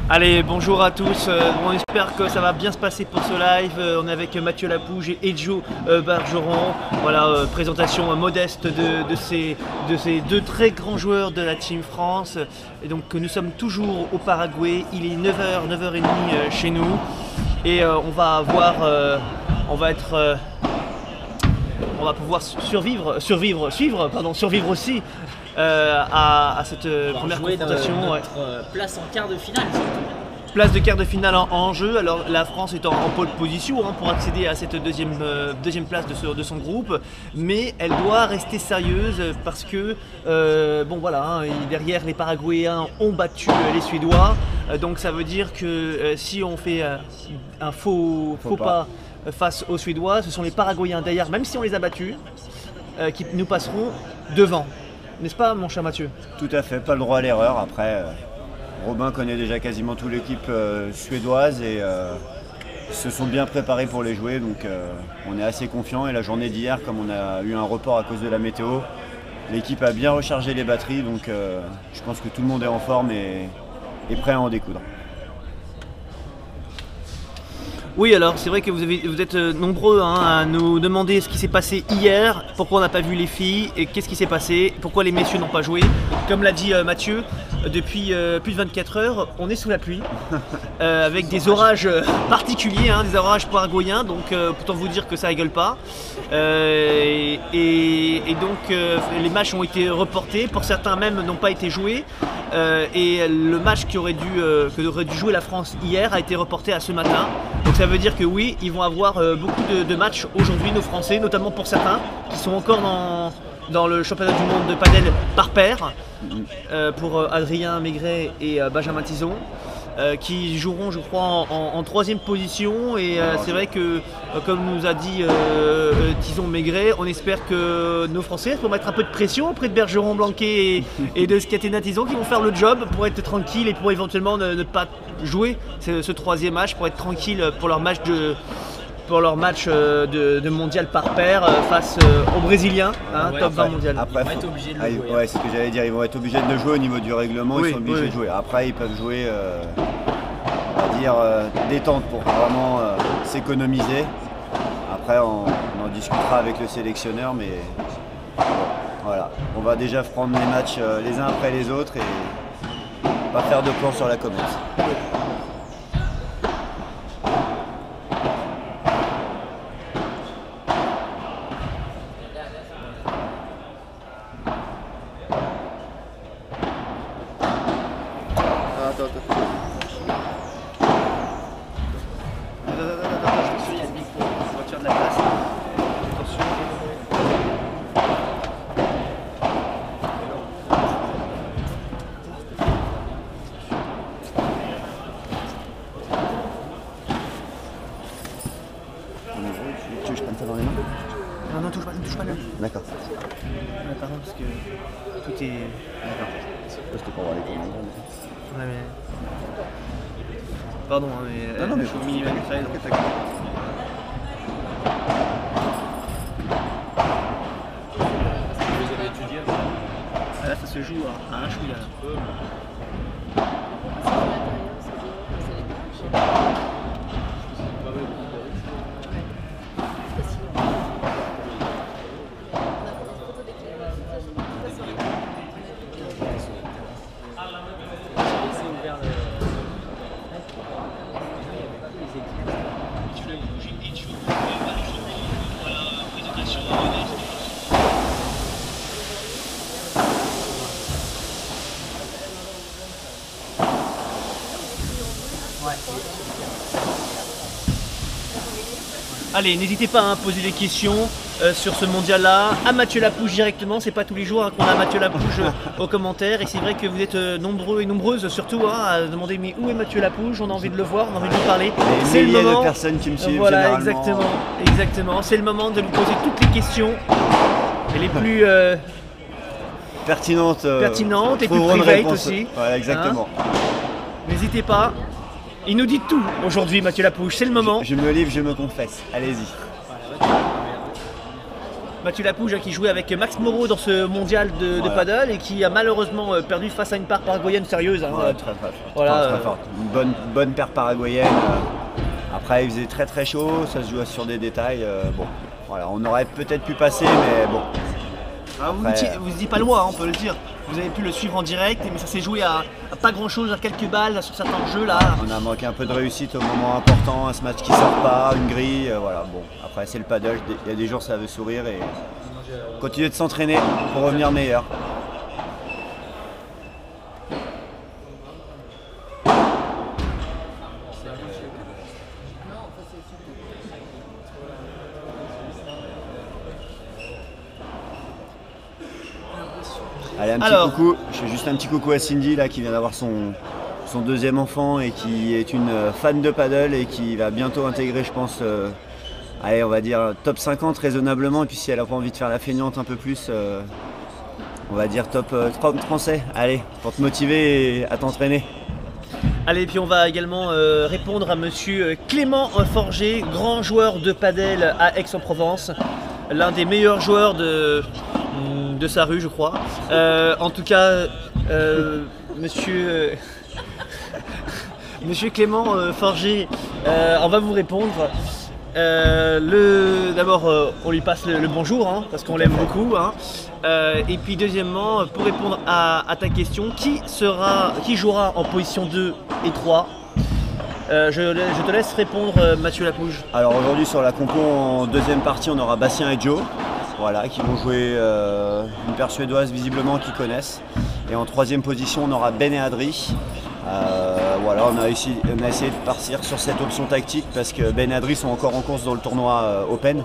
Allez, bonjour à tous, on espère que ça va bien se passer pour ce live. On est avec Mathieu Lapouge et Joe Bergeron. Voilà, présentation modeste de ces deux très grands joueurs de la Team France. Et donc nous sommes toujours au Paraguay, il est 9h, 9h30 chez nous. Et on va pouvoir survivre aussi à cette première confrontation. Notre place en quart de finale. Place de quart de finale en jeu. Alors la France est en pole position pour accéder à cette deuxième place de son groupe, mais elle doit rester sérieuse parce que derrière les Paraguayens ont battu les Suédois, donc ça veut dire que si on fait un faux pas face aux Suédois, ce sont les Paraguayens derrière, même si on les a battus, qui nous passeront devant. N'est-ce pas, mon cher Mathieu? Tout à fait, pas le droit à l'erreur. Après, Robin connaît déjà quasiment toute l'équipe suédoise et se sont bien préparés pour les jouer. Donc on est assez confiant. Et la journée d'hier, comme on a eu un report à cause de la météo, l'équipe a bien rechargé les batteries. Donc je pense que tout le monde est en forme et prêt à en découdre. Oui, alors c'est vrai que vous êtes nombreux à nous demander ce qui s'est passé hier, pourquoi on n'a pas vu les filles, et qu'est-ce qui s'est passé, pourquoi les messieurs n'ont pas joué. Comme l'a dit Mathieu, depuis plus de 24 heures, on est sous la pluie, avec des orages particuliers, des orages paraguayens, donc autant vous dire que ça rigole pas. Et donc les matchs ont été reportés, pour certains même n'ont pas été joués, et le match que aurait dû jouer la France hier a été reporté à ce matin. Donc ça veut dire que oui, ils vont avoir beaucoup de matchs aujourd'hui, nos Français, notamment pour certains qui sont encore dans le championnat du monde de padel par paire, pour Adrien Maigret et Benjamin Tison, qui joueront, je crois, en troisième position. Et c'est vrai que, comme nous a dit Tison Maigret, on espère que nos Français vont mettre un peu de pression auprès de Bergeron, Blanquet et de Scatena Tison, qui vont faire le job pour être tranquille et pour éventuellement ne pas jouer ce troisième match, pour être tranquille pour leur match de mondial par paire face aux Brésiliens, top 20 mondial. Après, ils vont être obligés de le jouer. Ouais, c'est ce que j'allais dire, ils vont être obligés de le jouer au niveau du règlement, ils sont obligés de jouer. Après, ils peuvent jouer, on va dire, détente pour vraiment s'économiser. Après, on en discutera avec le sélectionneur, mais bon, voilà. On va déjà prendre les matchs les uns après les autres et pas faire de plan sur la comète. Tu veux que je prenne ça dans les mains? Non, ne touche pas là. D'accord. Pardon, parce que tout est... D'accord. Parce que pour voir les commandes. Ouais, mais... Pardon, mais... Non, mais je suis au millimètre près, donc... Là, ça se joue à un chouïa. Allez, n'hésitez pas à poser des questions sur ce mondial-là à Mathieu Lapouge directement. C'est pas tous les jours qu'on a Mathieu Lapouge aux commentaires. Et c'est vrai que vous êtes nombreux et nombreuses surtout à demander mais où est Mathieu Lapouge? On a envie de le voir, on a envie de lui parler. C'est le moment. De personnes qui me suivent voilà, généralement. exactement. C'est le moment de lui poser toutes les questions et les plus pertinentes et plus private aussi. Voilà, exactement. N'hésitez pas. Il nous dit tout aujourd'hui, Mathieu Lapouge, c'est le moment. Je me livre, je me confesse. Allez-y. Mathieu Lapouge qui jouait avec Max Moreau dans ce mondial de paddle et qui a malheureusement perdu face à une paire paraguayenne sérieuse. Hein. Ouais, très forte. Une bonne paire paraguayenne. Après, il faisait très chaud, ça se jouait sur des détails. Bon, voilà, on aurait peut-être pu passer, mais bon. Alors vous n'étiez pas loin, on peut le dire. Vous avez pu le suivre en direct, mais ça s'est joué à pas grand chose, à quelques balles sur certains jeux là. On a manqué un peu de réussite au moment important, un match qui sort pas, une grille, voilà. Bon, après c'est le paddle, il y a des jours ça veut sourire et continuer de s'entraîner pour revenir meilleur. Allez, petit coucou. Je fais juste un petit coucou à Cindy là, qui vient d'avoir son deuxième enfant et qui est une fan de paddle et qui va bientôt intégrer, je pense, allez, on va dire top 50 raisonnablement. Et puis si elle n'a pas envie de faire la feignante un peu plus, on va dire top 30 français. Allez, pour te motiver et à t'entraîner. Allez, et puis on va également répondre à monsieur Clément Forger, grand joueur de paddle à Aix-en-Provence, l'un des meilleurs joueurs de sa rue, je crois. En tout cas, monsieur Clément Forger, on va vous répondre. D'abord, on lui passe le bonjour, hein, parce qu'on l'aime beaucoup. Hein. Et puis deuxièmement, pour répondre à ta question, qui jouera en position 2 et 3 ? Je te laisse répondre, Mathieu Lapouge. Alors aujourd'hui sur la compo en deuxième partie, on aura Bastien et Joe. Voilà, qui vont jouer une paire suédoise visiblement qu'ils connaissent. Et en troisième position, on aura Ben et Adri. Voilà, on a essayé de partir sur cette option tactique parce que Ben et Adri sont encore en course dans le tournoi Open.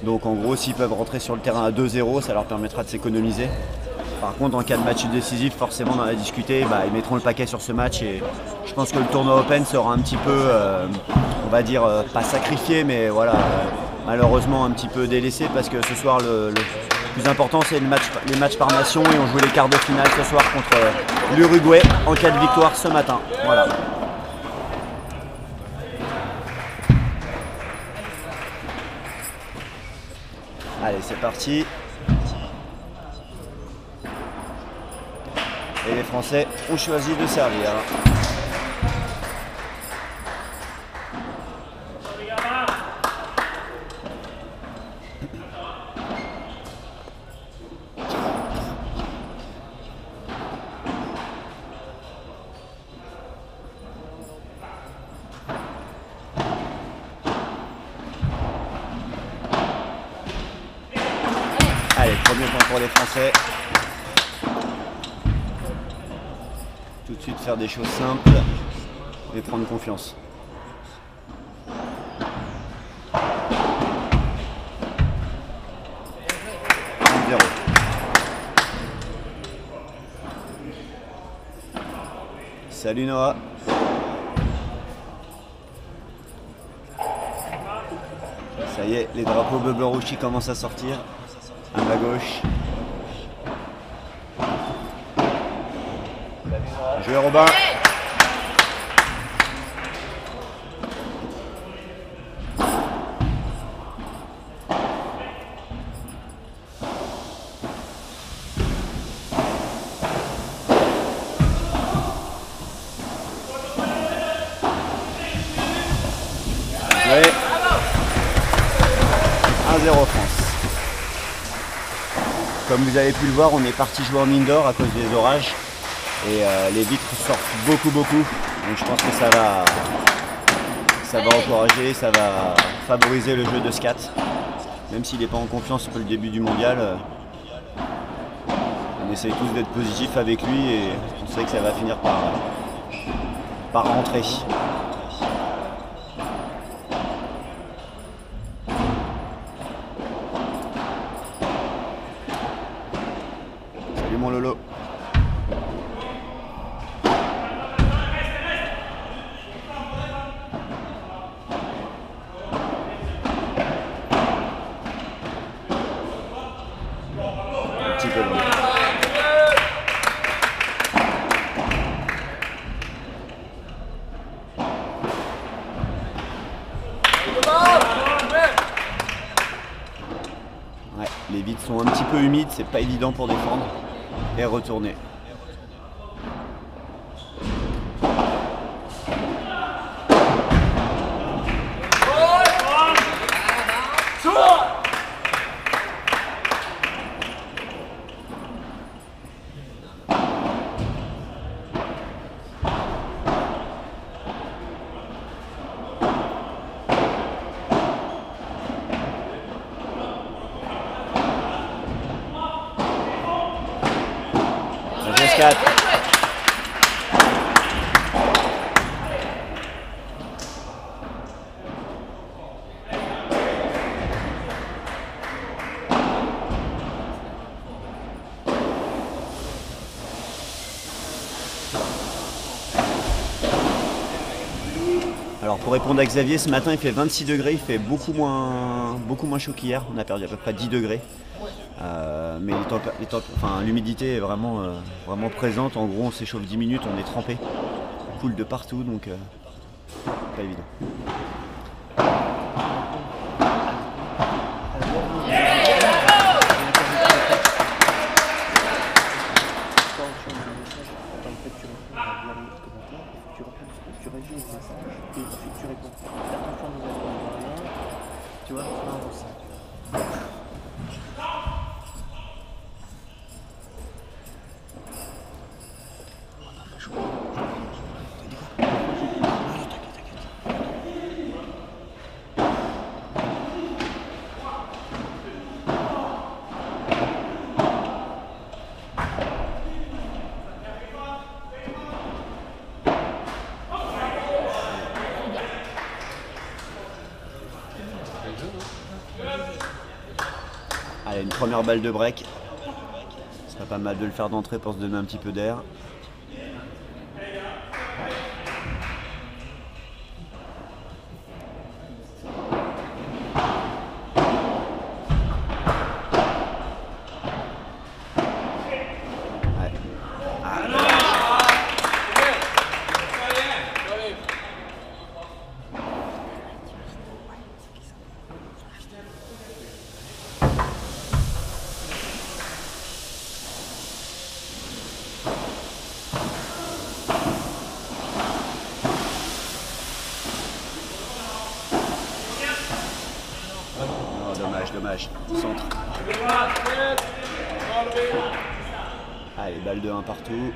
Donc en gros, s'ils peuvent rentrer sur le terrain à 2-0, ça leur permettra de s'économiser. Par contre, en cas de match décisif, forcément, on en a discuté, ils mettront le paquet sur ce match. Et je pense que le tournoi Open sera un petit peu, on va dire, pas sacrifié, mais voilà. Malheureusement un petit peu délaissé parce que ce soir le plus important c'est les matchs par nation et on joue les quarts de finale ce soir contre l'Uruguay en cas de victoire ce matin. Voilà. Allez, c'est parti. Et les Français ont choisi de servir. Allez, premier point pour les Français. Tout de suite faire des choses simples et prendre confiance. Salut Noah. Ça y est, les drapeaux bleu blanc rouge qui commencent à sortir. À ma gauche. Jouez Robin. Jouez. 1-0 France. Comme vous avez pu le voir, on est parti jouer en indoor à cause des orages et les vitres sortent beaucoup. Donc je pense que ça va encourager, ça va favoriser le jeu de scat. Même s'il n'est pas en confiance pour le début du mondial, on essaye tous d'être positifs avec lui et on sait que ça va finir par rentrer. Salut mon Lolo. Un petit peu long. Ouais, sont un petit peu humides, c'est pas évident pour défendre. Et retourner. Alors pour répondre à Xavier, ce matin il fait 26 degrés, il fait beaucoup moins chaud qu'hier, on a perdu à peu près 10 degrés. Mais l'humidité est vraiment présente, en gros on s'échauffe 10 minutes, on est trempé, on coule de partout, donc pas évident. Tu vois, Allez, une première balle de break. Ce serait pas mal de le faire d'entrée pour se donner un petit peu d'air. Dommage, centre. Allez, balle de 1 partout.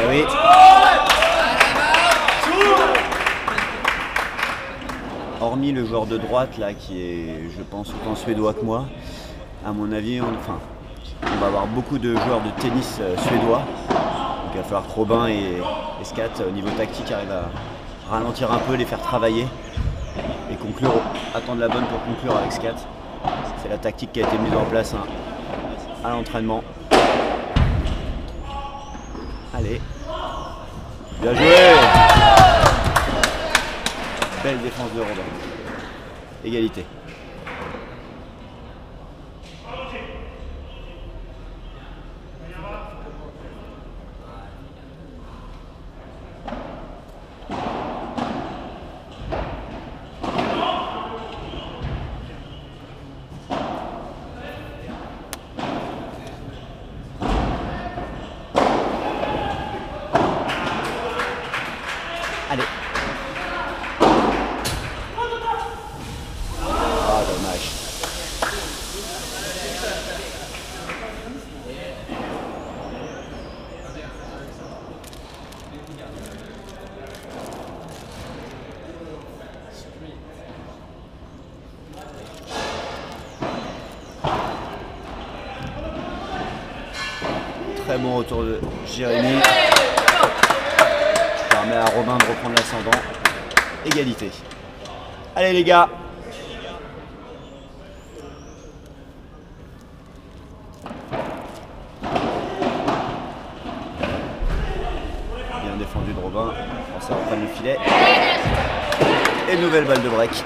Oui. Hormis le joueur de droite là qui est, je pense, autant suédois que moi, à mon avis, on va avoir beaucoup de joueurs de tennis suédois. Donc il va falloir que Robin et Scat, au niveau tactique, arrivent à ralentir un peu, les faire travailler et conclure, attendre la bonne pour conclure avec Scat. C'est la tactique qui a été mise en place à l'entraînement. Allez. Bien joué! Belle défense de Robin. Égalité. Allez. Ah, dommage. Très bon retour de Jérémy. Permet à Robin de reprendre l'ascendant. Égalité. Allez les gars. Français reprennent le filet. Et nouvelle balle de break.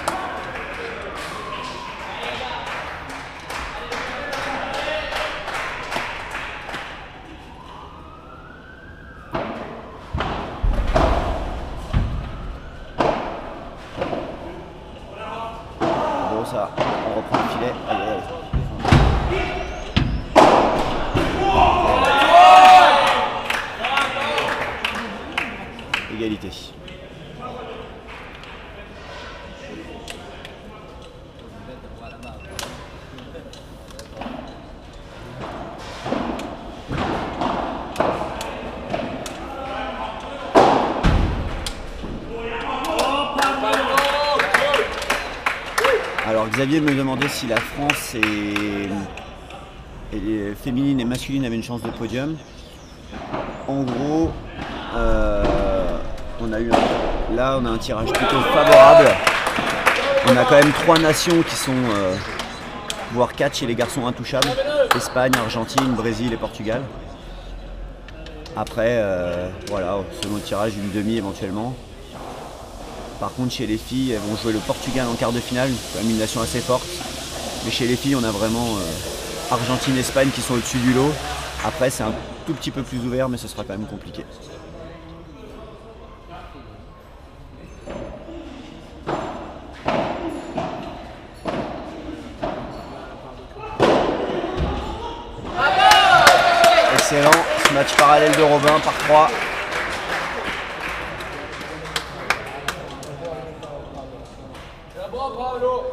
Bon ça, on reprend le filet. Allez, allez. Égalité. Alors Xavier me demandait si la France et les féminines et masculines avaient une chance de podium. En gros, on a un tirage plutôt favorable. On a quand même 3 nations qui sont, voire 4 chez les garçons intouchables. Espagne, Argentine, Brésil et Portugal. Après, voilà, selon le tirage, une demi éventuellement. Par contre, chez les filles, elles vont jouer le Portugal en quart de finale, quand même une nation assez forte. Mais chez les filles, on a vraiment Argentine, Espagne qui sont au-dessus du lot. Après, c'est un tout petit peu plus ouvert, mais ce sera quand même compliqué. Excellent, ce match parallèle de Robin par 3.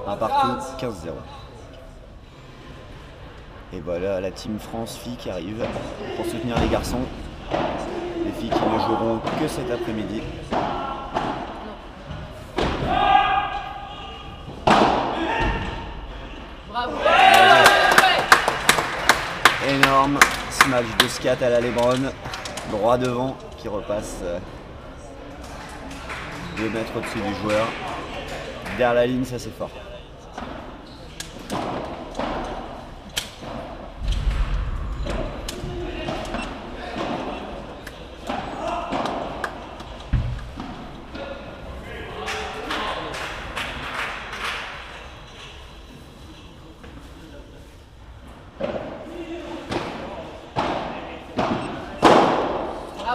Un partout, 15-0. Et voilà la team France filles qui arrive pour soutenir les garçons. Les filles qui ne joueront que cet après-midi. Bravo. Énorme smash de scat à la Lebron. Droit devant qui repasse 2 mètres au-dessus du joueur. Derrière la ligne, ça c'est fort.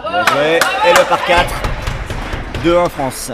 Bien joué. Et le par 4. 2-1 France.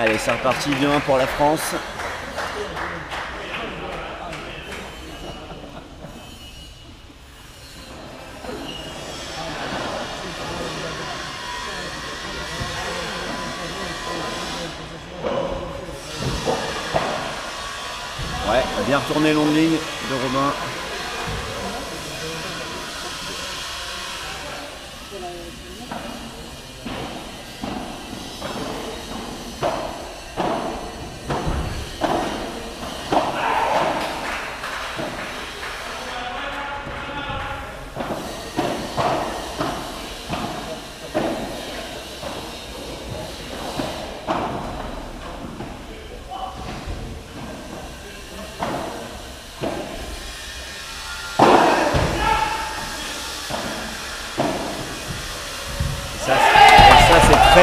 Allez, c'est reparti, 2-1 pour la France. Ouais, bien retourné longue ligne de Robin.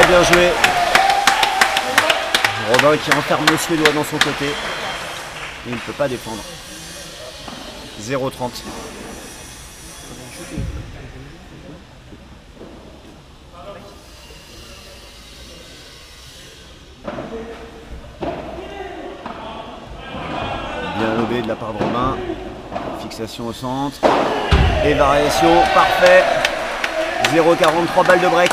très bien joué. Robin qui enferme le Suédois dans son côté. Et il ne peut pas défendre. 0-30. Bien lobé de la part de Robin. Fixation au centre. Et variation, parfait. 0,43 balles de break.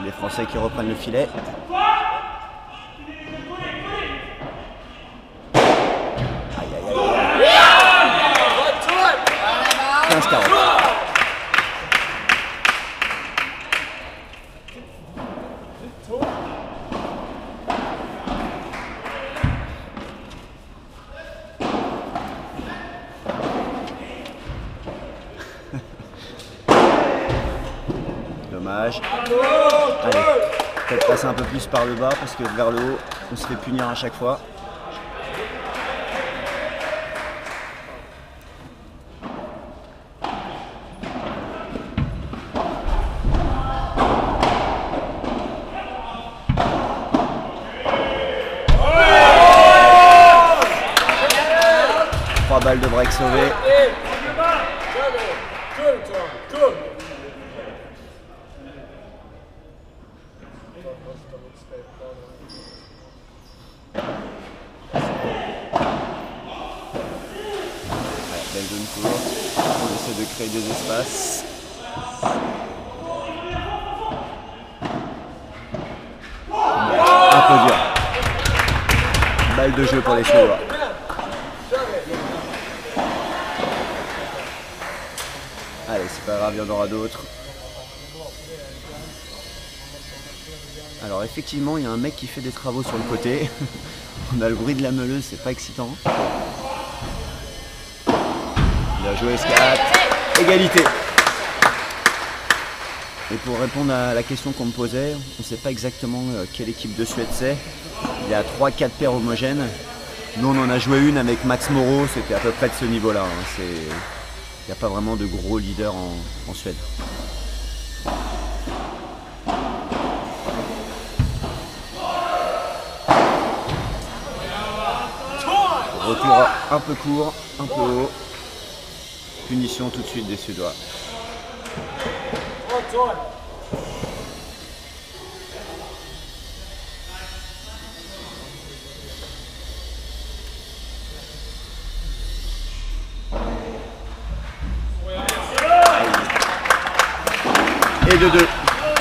Les Français qui reprennent le filet. Aïe aïe aïe. 15-40. Dommage. Allez, peut-être passer un peu plus par le bas parce que vers le haut, on se fait punir à chaque fois. Trois balles de break sauvées. Belle zone court, on essaie de créer des espaces. Un peu dur. Balle de jeu pour les Suédois. Allez, c'est pas grave, il y en aura d'autres. Alors effectivement, il y a un mec qui fait des travaux sur le côté. On a le bruit de la meuleuse, c'est pas excitant. Bien joué Scat. Égalité. Et pour répondre à la question qu'on me posait, on ne sait pas exactement quelle équipe de Suède c'est. Il y a 3-4 paires homogènes. Nous on en a joué une avec Max Moreau, c'était à peu près de ce niveau-là. Il n'y a pas vraiment de gros leaders en Suède. Retour un peu court, un peu haut. Punition tout de suite des Suédois. Et de 2.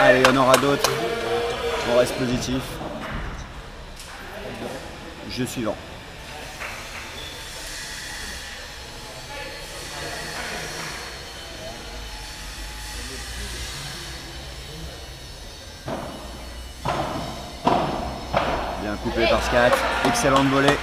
Allez, il y en aura d'autres. On reste positif. Jeu suivant. Bien coupé par Scat. Excellente volée.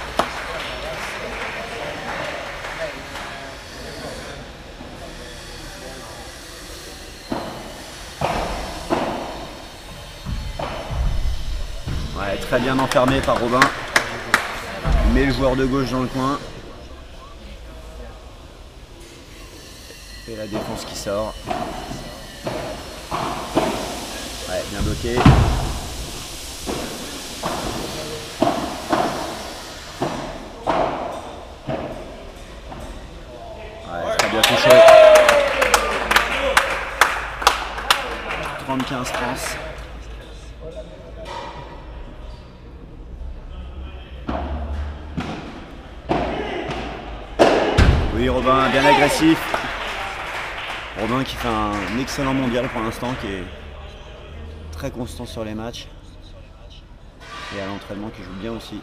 Ouais, très bien enfermé par Robin. Il met le joueur de gauche dans le coin. Et la défense qui sort. Ouais, bien bloqué. Ouais, très bien touché. 35 France. Oui, Robin, bien agressif. Robin qui fait un excellent mondial pour l'instant, qui est très constant sur les matchs. Et à l'entraînement qui joue bien aussi.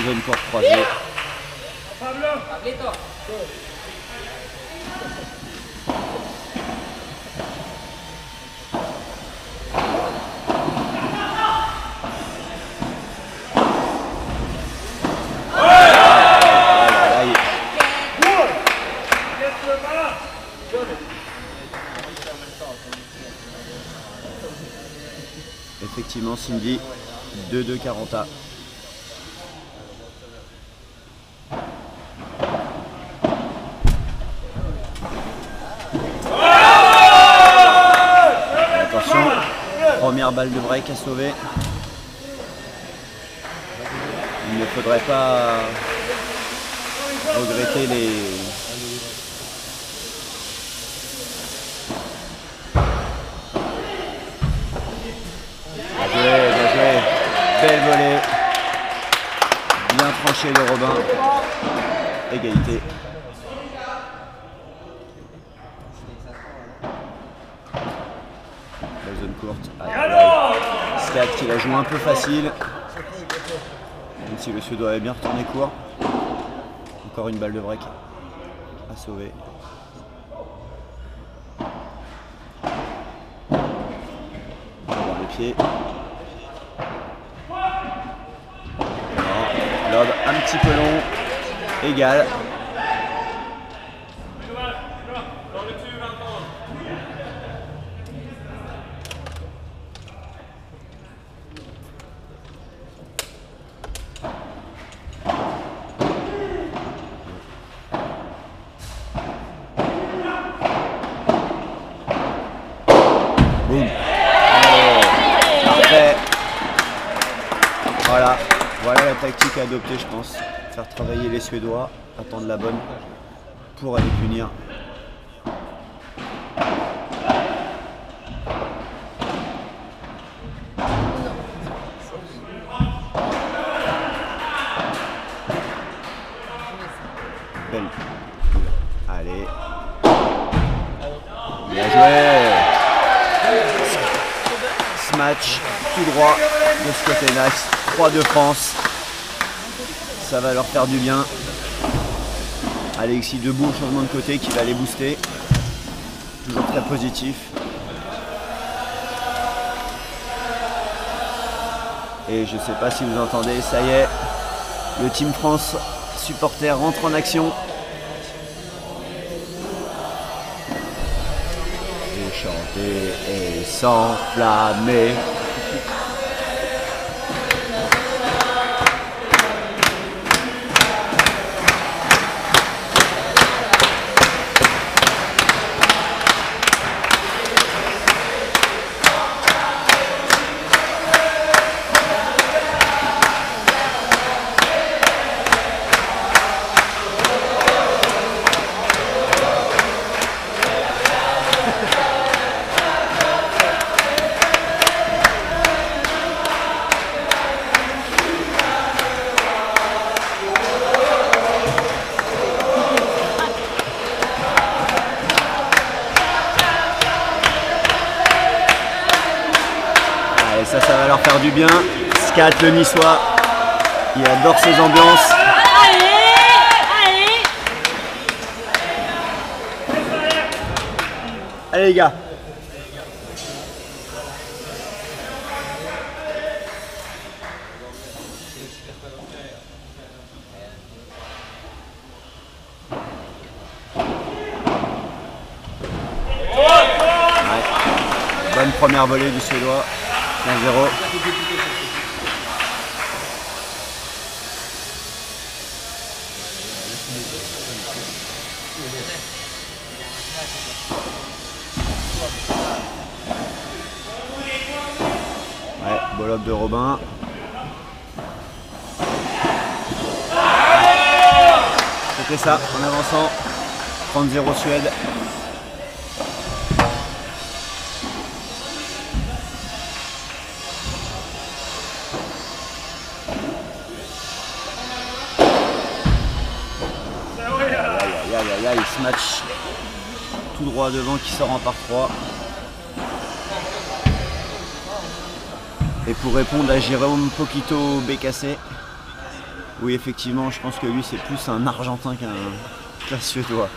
zone courte croisée. Effectivement, Cindy, 2-2 Caranta. Attention, première balle de break à sauver. Il ne faudrait pas regretter les... Bien joué, belle volée, bien tranché de Robin, égalité. La zone courte, Scat qui la joue un peu facile, même si le Suédois avait bien retourné court. Encore une balle de break à sauver. Dans les pieds. Lob un petit peu long, égal. Boum. Parfait. Voilà la tactique à adopter, je pense. Faire travailler les Suédois, attendre la bonne pour aller punir. Belle. Allez. Bien joué. Ce match tout droit de ce côté-là. 3 de France. Ça va leur faire du bien. Alexis debout, changement de côté qui va les booster. Toujours très positif. Et je ne sais pas si vous entendez, ça y est, le Team France supporter rentre en action. Et chanter et s'enflammer. Ça va leur faire du bien. Scat, le niçois, il adore ces ambiances. Allez les gars. Ouais. Bonne première volée du Suédois. 1-0. Ouais, beau lob de Robin. C'était ça en avançant. 30-0 Suède. Ce match tout droit devant qui sort en par 3. Et pour répondre à Jérôme Poquito Bécassé, Oui, effectivement, je pense que lui, c'est plus un Argentin qu'un Suédois.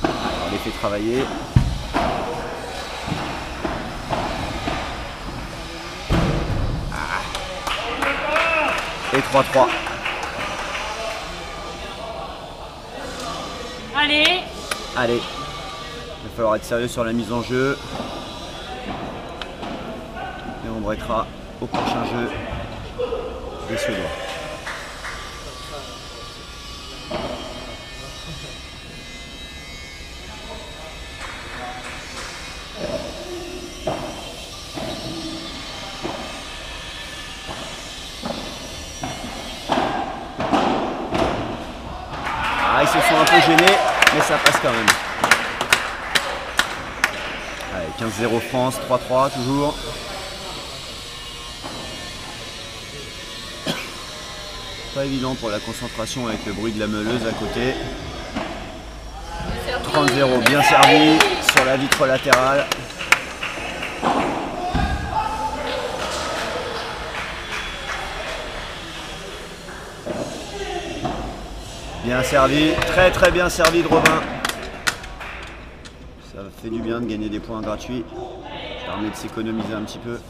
On les fait travailler. Et 3-3. Allez. Allez. Il va falloir être sérieux sur la mise en jeu. Et on breakera au prochain jeu des Suédois. Ah, ils se sont un peu gênés, mais ça passe quand même. Allez, 15-0 France, 3-3 toujours. Pas évident pour la concentration avec le bruit de la meuleuse à côté. 30-0, bien servi sur la vitre latérale. Bien servi, très bien servi de Robin. Ça fait du bien de gagner des points gratuits. Ça permet de s'économiser un petit peu.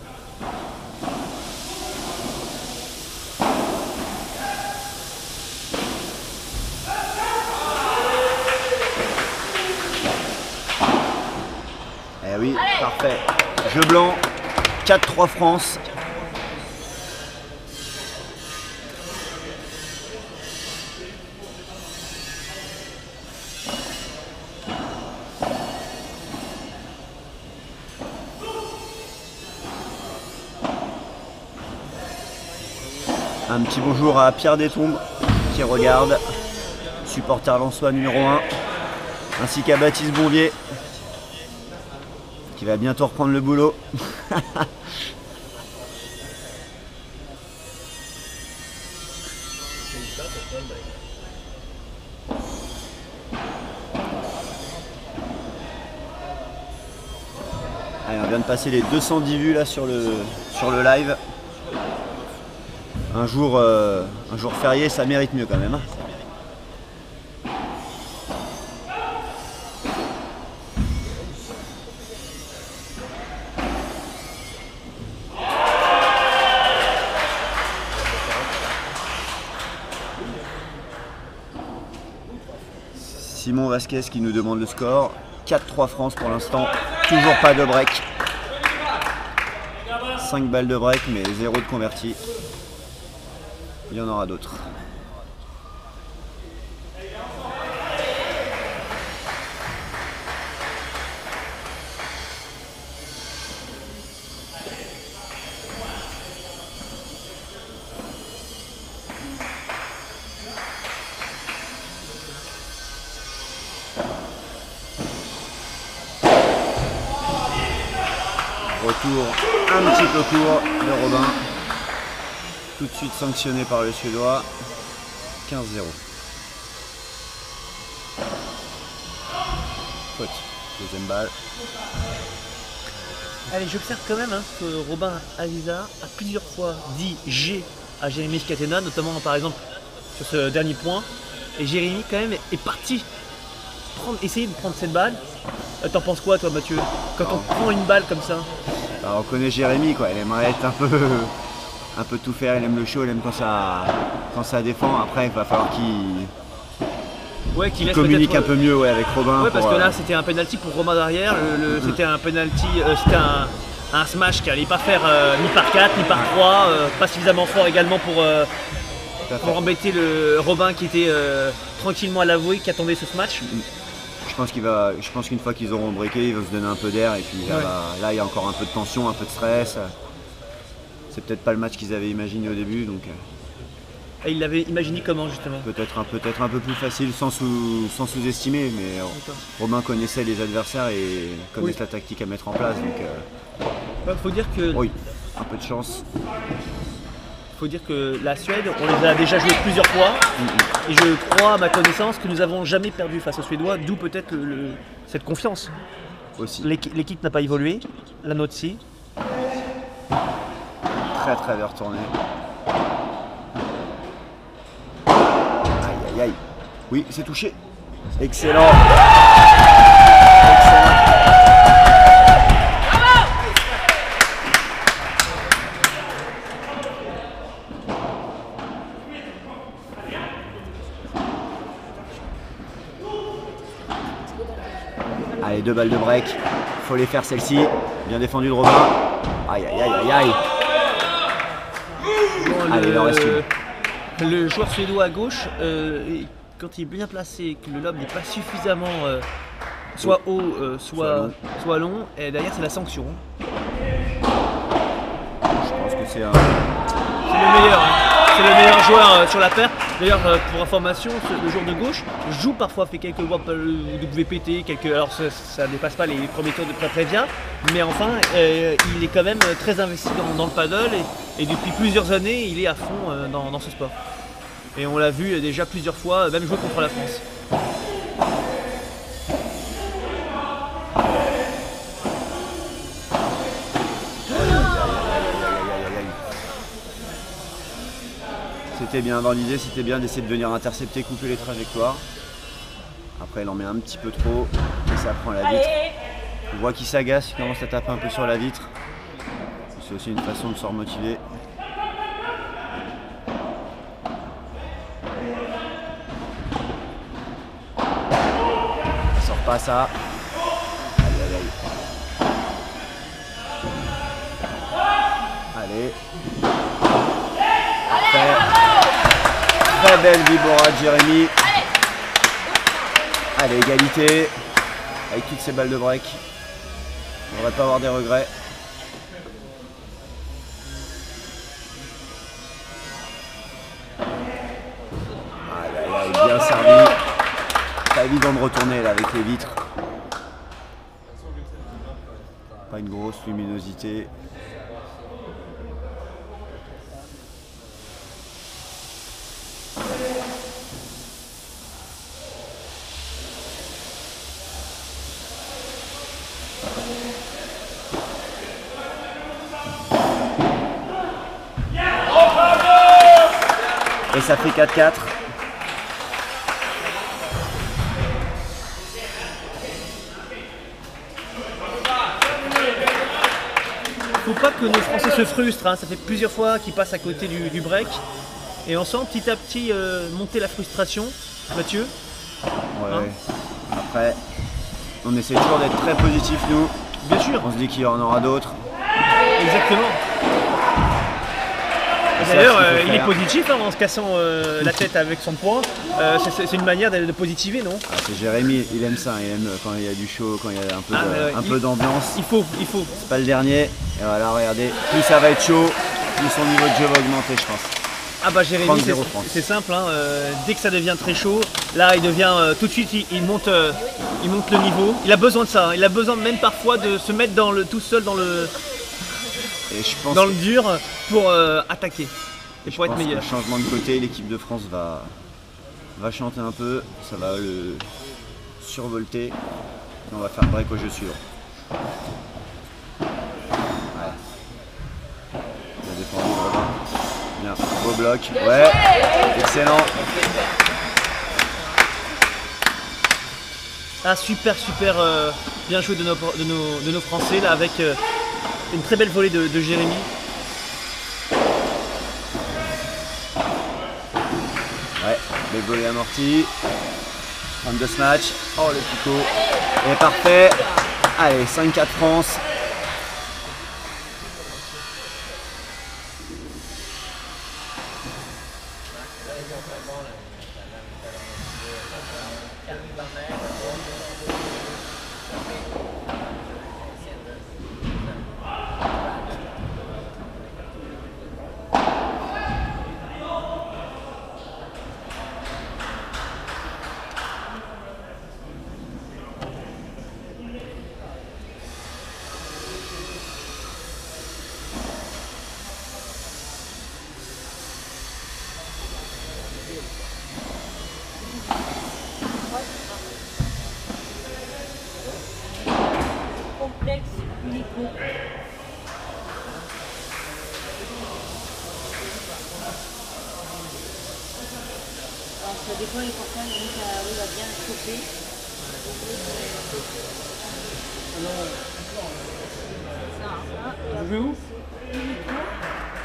Eh oui, parfait. Jeu blanc, 4-3 France. Un petit bonjour à Pierre Détombe qui regarde, supporter lensois numéro 1, ainsi qu'à Baptiste Bonvier qui va bientôt reprendre le boulot. Allez, on vient de passer les 210 vues là sur le live. Un jour férié, ça mérite mieux quand même. Hein. Simon Vasquez qui nous demande le score. 4-3 France pour l'instant. Toujours pas de break. 5 balles de break mais 0 de converti. Il y en aura d'autres. Retour un petit peu court de Robin. Tout de suite sanctionné par le Suédois. 15-0. Faute. Deuxième balle. Allez, j'observe quand même que Robin Aziza a plusieurs fois dit G à Jérémy Scatena, notamment par exemple sur ce dernier point. Et Jérémy quand même est parti essayer de prendre cette balle. T'en penses quoi toi Mathieu? Quand on prend une balle comme ça? Alors, on connaît Jérémy quoi, il aimerait être un peu tout faire, il aime le show, il aime quand ça défend. Après il va falloir qu'il communique un peu mieux avec Robin. Ouais, parce que là c'était un penalty pour Romain derrière, c'était un penalty, c'était un smash qui allait pas faire ni par 4 ni par 3, pas suffisamment fort également pour embêter le Robin qui était tranquillement à l'avouer, qui attendait ce smash. Je pense qu'une fois qu'ils auront breaké, ils vont se donner un peu d'air et puis là il y a encore un peu de tension, un peu de stress. C'est peut-être pas le match qu'ils avaient imaginé au début donc. Et ils l'avaient imaginé comment justement? Peut-être un peu plus facile sans sous-estimer, mais Robin connaissait les adversaires et connaissait la tactique à mettre en place donc. Faut dire que. Oui, un peu de chance. il faut dire que la Suède, on les a déjà joués plusieurs fois. Et je crois, à ma connaissance, que nous n'avons jamais perdu face aux Suédois, d'où peut-être cette confiance. Aussi. L'équipe n'a pas évolué, la nôtre si. Très très bien retourné. Aïe aïe aïe. Oui, c'est touché. Excellent. Excellent. Allez, 2 balles de break. Faut les faire celle-ci. Bien défendu de Robin. Aïe aïe aïe aïe aïe. Bon, allez, il en reste une. Le joueur suédois à gauche, quand il est bien placé, que le lob n'est pas suffisamment soit haut, soit long, et derrière c'est la sanction. Je pense que c'est un... C'est le meilleur, hein. C'est le meilleur joueur sur la paire. D'ailleurs, pour information, le joueur de gauche joue parfois, fait quelques WPT, alors ça ne dépasse pas les premiers tours de pré-prévia, mais enfin, il est quand même très investi dans le paddle et depuis plusieurs années, il est à fond dans ce sport. Et on l'a vu déjà plusieurs fois, même jouer contre la France. C'était bien, dans l'idée c'était bien d'essayer de venir intercepter, couper les trajectoires. Après il en met un petit peu trop et ça prend la vitre. On voit qu'il s'agace, il commence à taper un peu sur la vitre. C'est aussi une façon de se remotiver. Ça sort pas ça. Aïe aïe aïe. Allez. Parfait. Très belle vibora de Jérémy. Allez, égalité. Avec toutes ces balles de break. On ne devrait pas avoir des regrets. Aïe aïe aïe, bien servi. Pas évident de retourner là avec les vitres. Pas une grosse luminosité. Et ça fait 4-4. Faut pas que nos Français se frustrent, hein. Ça fait plusieurs fois qu'ils passent à côté du break. Et on sent petit à petit monter la frustration. Mathieu? Ouais. Hein, après, on essaie toujours d'être très positif nous. bien sûr. On se dit qu'il y en aura d'autres. Exactement. D'ailleurs, il est positif hein, en se cassant la tête avec son poing. C'est une manière de positiver, non? Ah, c'est Jérémy, il aime ça, il aime quand il y a du show, quand il y a un peu d'ambiance. Il faut. C'est pas le dernier. Et voilà, regardez, plus ça va être chaud, plus son niveau de jeu va augmenter, je pense. Ah bah Jérémy, 30-0 c'est simple, hein, dès que ça devient très chaud, là il devient tout de suite, il monte le niveau. Il a besoin de ça, hein. Il a besoin même parfois de se mettre tout seul dans le dur pour attaquer et pour être meilleur. Le changement de côté, l'équipe de France va chanter un peu, ça va le survolter et on va faire le break au jeu suivant. Ouais. Bien défendu, Robin. Bien, beau bloc. Ouais, excellent. Ah super bien joué de nos Français là avec une très belle volée de Jérémy. Ouais, belle volée amortie. On de ce match. Oh le picot. Et parfait. Allez, 5-4 France. micro. Des fois, les portails, on arrive à bien choper. Vous jouez où?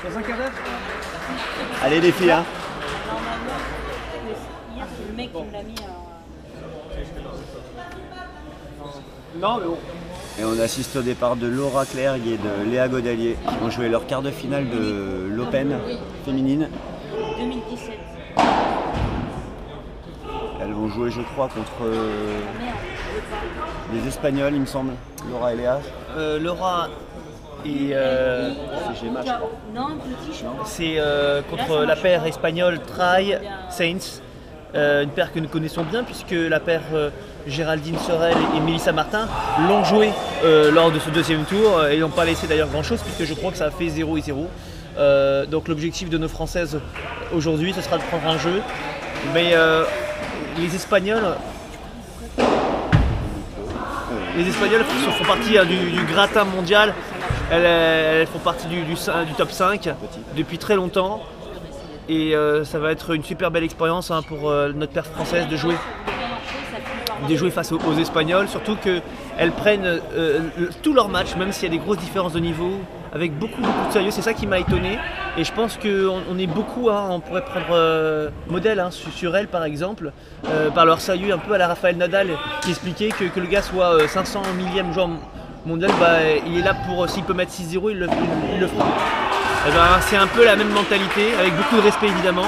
Dans un quart d'heure? Allez les filles, hein. Normalement, hier, c'est le mec qui me l'a mis Non, mais bon. Et on assiste au départ de Laura Clerc et de Léa Godalier qui vont jouer leur quart de finale de l'Open féminine. 2017. Elles vont jouer, je crois, contre les Espagnols, il me semble. Laura et Léa. Laura et C'est Gemma, je crois. Non, petit, je crois. c'est contre la paire espagnole Try Saints, une paire que nous connaissons bien puisque la paire Géraldine Sorel et Mélissa Martin l'ont joué lors de ce deuxième tour et n'ont pas laissé d'ailleurs grand chose puisque je crois que ça a fait 0 et 0. Donc l'objectif de nos Françaises aujourd'hui ce sera de prendre un jeu. Mais les Espagnols font partie du gratin mondial. Elles font partie du top 5 depuis très longtemps. Et ça va être une super belle expérience pour notre paire française de jouer face aux Espagnols. Surtout qu'elles prennent tous leurs matchs, même s'il y a des grosses différences de niveau, avec beaucoup de sérieux. C'est ça qui m'a étonné. Et je pense qu'on est beaucoup, on pourrait prendre modèle sur elles par exemple, par leur sérieux un peu à la Rafael Nadal, qui expliquait que le gars soit 500 millième joueur mondial, il est là pour, s'il peut mettre 6-0, il le fera. Et c'est un peu la même mentalité, avec beaucoup de respect évidemment.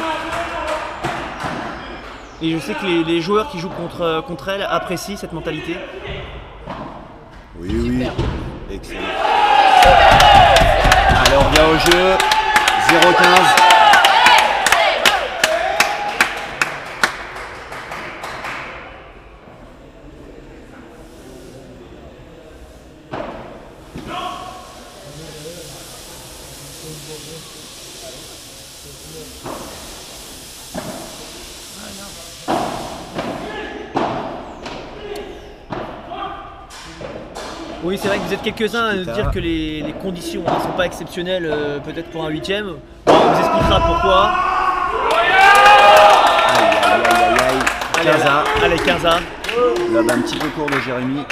Et je sais que les joueurs qui jouent contre elle apprécient cette mentalité. Oui, excellent. Allez, on revient au jeu. 0-15. Oui, c'est vrai que vous êtes quelques-uns à nous dire que les conditions ne sont pas exceptionnelles, peut-être pour un 8ème. On vous expliquera pourquoi. Allez, 15. Là, un petit peu court de Jérémy.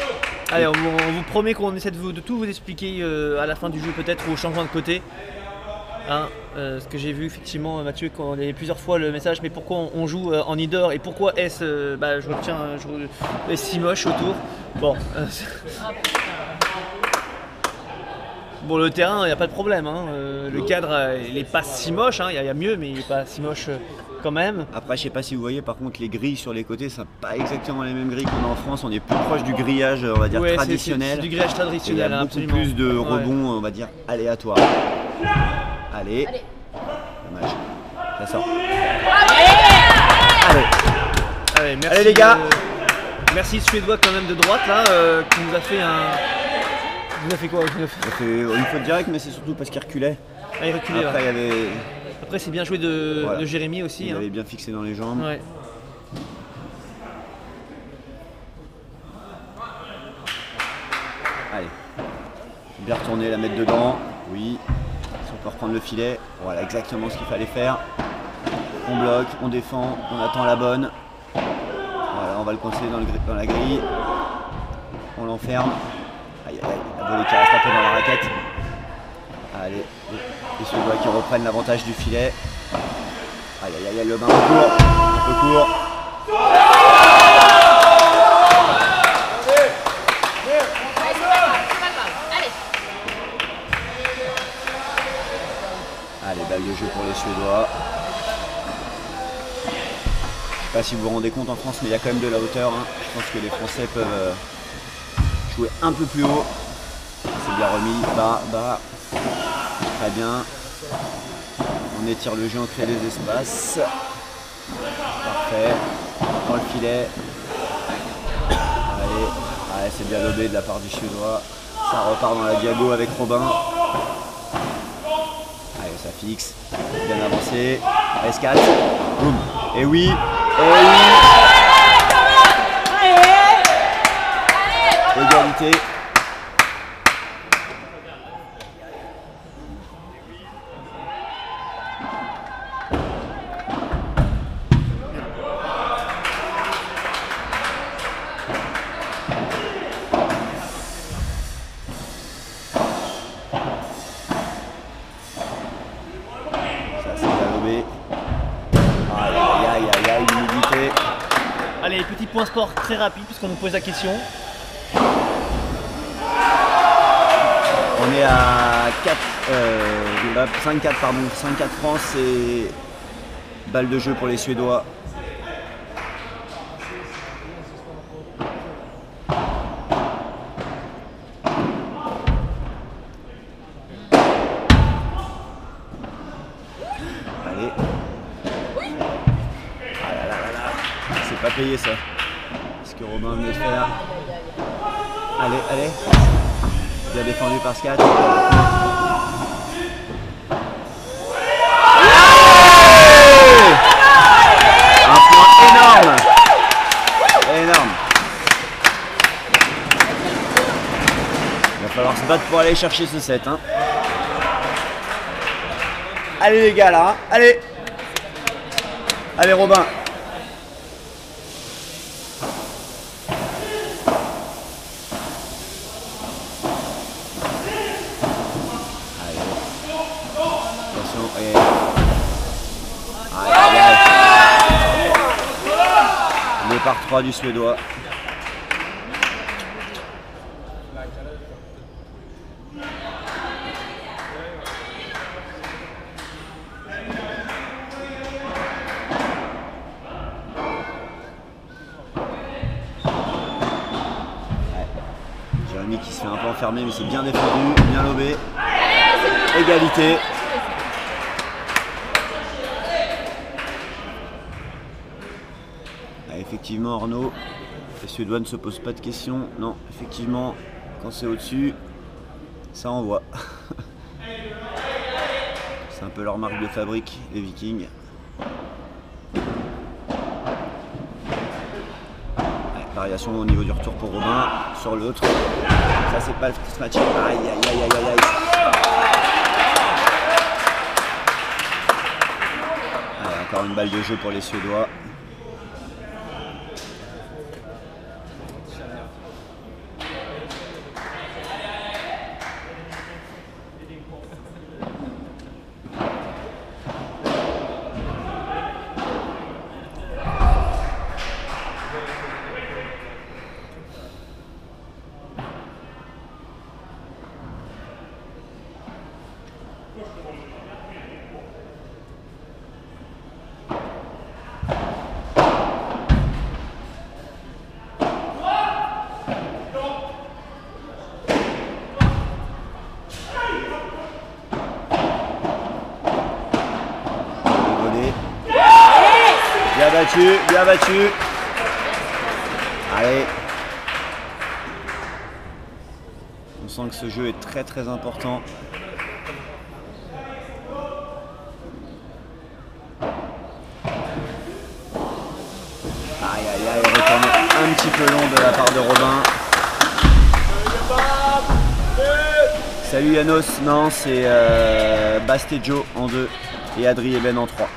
Allez, on vous promet qu'on essaie de tout vous expliquer à la fin du jeu, peut-être, ou au changement de côté. Ce que j'ai vu effectivement, Mathieu, quand il y a plusieurs fois le message, mais pourquoi on joue en indoor et pourquoi est-ce je retiens si moche autour. Bon, le terrain, il n'y a pas de problème, le cadre, il n'est pas si moche, il y a mieux, mais il n'est pas si moche quand même. Après, je sais pas si vous voyez, par contre, les grilles sur les côtés, c'est pas exactement les mêmes grilles qu'on a en France. On est plus proche du grillage, on va dire, traditionnel. C'est du grillage traditionnel, il y a beaucoup plus de rebonds, on va dire, aléatoires. Allez. Dommage. Ça sort. Allez, merci, allez les gars. Merci Suédois quand même de droite là, qui nous a fait Vous avez fait quoi? Il a fait une faute directe, mais c'est surtout parce qu'il reculait. Il reculait. Après, Après c'est bien joué de Jérémy aussi. Il avait bien fixé dans les jambes. Ouais. Allez. Bien retourner, la mettre dedans. Oui. Si on peut reprendre le filet. Voilà exactement ce qu'il fallait faire. On bloque, on défend, on attend la bonne. Voilà, on va le coincer dans la grille. On l'enferme. Aïe aïe aïe, la volée qui reste un peu dans la raquette. Allez, les Suédois qui reprennent l'avantage du filet. Aïe aïe aïe, le bain un peu court. Allez, balle de jeu pour les Suédois. Je sais pas si vous vous rendez compte en France, mais il y a quand même de la hauteur. Je pense que les Français peuvent jouer un peu plus haut. C'est bien remis, bas. Très bien. On étire le jeu, on crée des espaces. Parfait. Dans le filet. Allez, c'est bien lobé de la part du Suédois. Ça repart dans la diago avec Robin. Allez, ça fixe. Bien avancé. S4. Boum. Et oui. Égalité. point sport très rapide puisqu'on nous pose la question. On est à 5-4 pardon, 5-4 France et balle de jeu pour les Suédois. Allez. Ah là là là là. C'est pas payé ça. Ce que Robin venait de faire. Allez, allez. Bien défendu par Scat. Un point énorme. Énorme. Il va falloir se battre pour aller chercher ce set. Hein. Allez les gars là. Hein. Allez. Allez Robin. Le par 3 du Suédois. Jérémy qui se fait un peu enfermer mais c'est bien défendu, bien lobé. Égalité. Effectivement Arnaud, les Suédois ne se posent pas de questions. Non, effectivement, quand c'est au-dessus, ça envoie. C'est un peu leur marque de fabrique, les Vikings. Ouais, variation au niveau du retour pour Robin sur l'autre. Ça c'est pas le match. Aïe aïe aïe aïe aïe aïe. Allez, encore une balle de jeu pour les Suédois. Bien battu. Allez. On sent que ce jeu est très très important. Aïe aïe aïe, retourne un petit peu long de la part de Robin. Salut Yanos, non c'est Bastejo en 2 et Adri Eben en 3.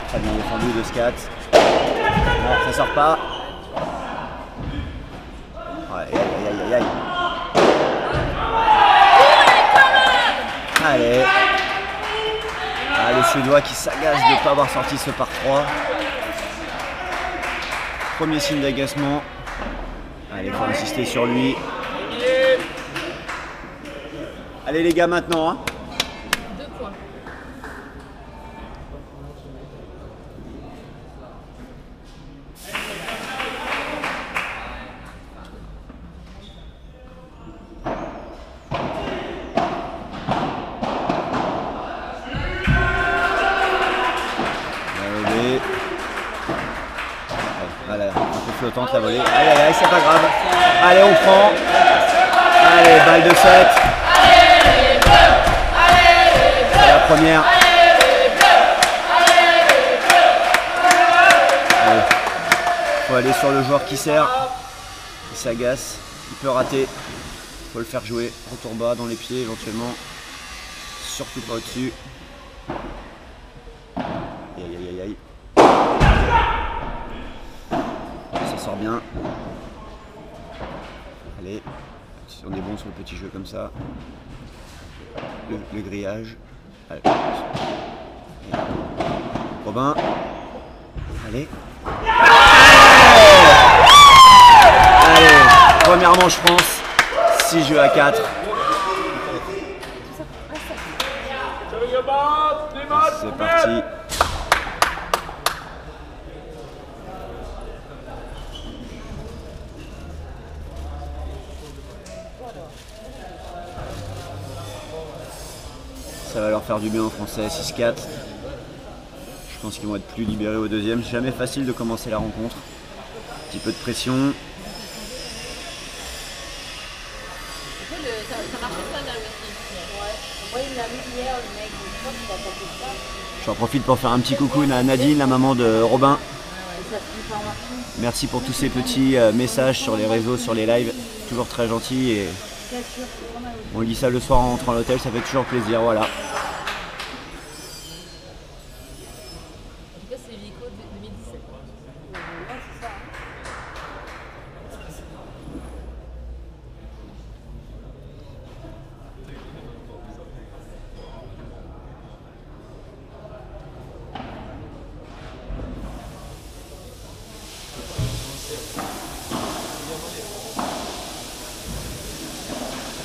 Très bien défendu de Scat. Non, ça sort pas. Aïe aïe aïe aïe aïe. Allez. Ah, le Suédois qui s'agace de ne pas avoir sorti ce par 3. Premier signe d'agacement. Allez, il faut insister sur lui. Allez les gars maintenant. Hein. 2 points. Voilà, un peu flottante la volée. Allez, allez, c'est pas grave. Allez, on prend. Allez, balle de 7. C'est la première. Allez. Faut aller sur le joueur qui sert. Il s'agace. Il peut rater. Faut le faire jouer. Retour bas dans les pieds éventuellement. Surtout pas au-dessus. Aïe aïe aïe aïe. Ça sort bien. Allez, on est bon sur le petit jeu comme ça. le grillage. Allez. Robin. Allez. Allez, première manche France. 6 jeux à 4. C'est parti. Ça va leur faire du bien en français, 6-4. Je pense qu'ils vont être plus libérés au deuxième. C'est jamais facile de commencer la rencontre. Un petit peu de pression. J'en profite pour faire un petit coucou à Nadine, la maman de Robin. Merci pour tous ces petits messages sur les réseaux, sur les lives. Toujours très gentil et on lit ça le soir en rentrant à l'hôtel, ça fait toujours plaisir, voilà.